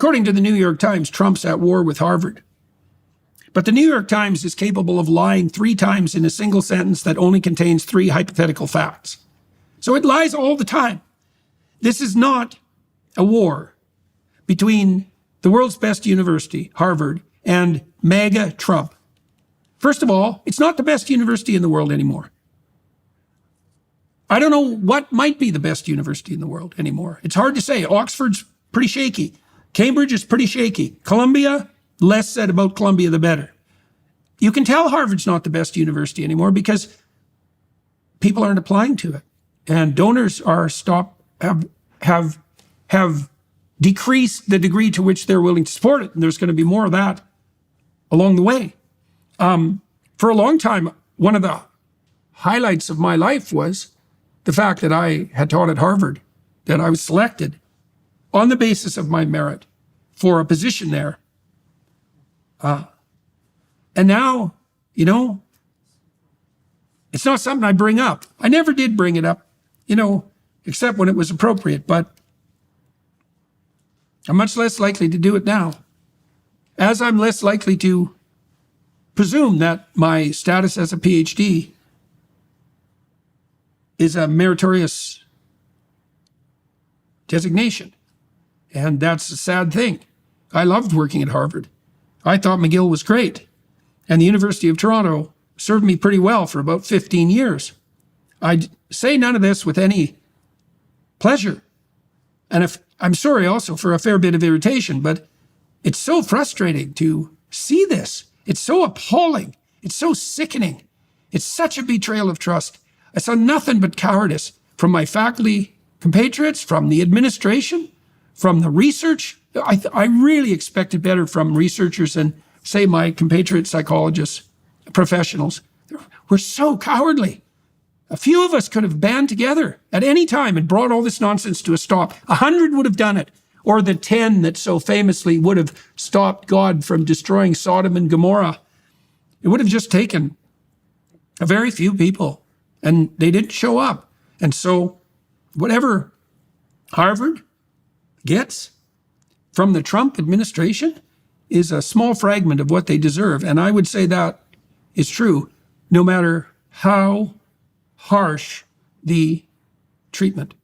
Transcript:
According to the New York Times, Trump's at war with Harvard. But the New York Times is capable of lying 3 times in a single sentence that only contains 3 hypothetical facts. So it lies all the time. This is not a war between the world's best university, Harvard, and MAGA Trump. First of all, it's not the best university in the world anymore. I don't know what might be the best university in the world anymore. It's hard to say. Oxford's pretty shaky. Cambridge is pretty shaky. Columbia, less said about Columbia, the better. You can tell Harvard's not the best university anymore because people aren't applying to it. And donors have decreased the degree to which they're willing to support it. And there's going to be more of that along the way. For a long time, one of the highlights of my life was the fact that I had taught at Harvard, that I was selected on the basis of my merit for a position there. And now, you know, it's not something I bring up. I never did bring it up, you know, except when it was appropriate, but I'm much less likely to do it now, as I'm less likely to presume that my status as a PhD is a meritorious designation. And that's a sad thing. I loved working at Harvard. I thought McGill was great. And the University of Toronto served me pretty well for about 15 years. I say none of this with any pleasure. And if I'm sorry also for a fair bit of irritation, but it's so frustrating to see this. It's so appalling. It's so sickening. It's such a betrayal of trust. I saw nothing but cowardice from my faculty compatriots, from the administration, from the research. I really expected better from researchers and, say, my compatriot psychologists, professionals. We're so cowardly. A few of us could have band together at any time and brought all this nonsense to a stop. 100 would have done it. Or the 10 that so famously would have stopped God from destroying Sodom and Gomorrah. It would have just taken a very few people, and they didn't show up. And so whatever Harvard gets from the Trump administration is a small fragment of what they deserve. And I would say that is true no matter how harsh the treatment.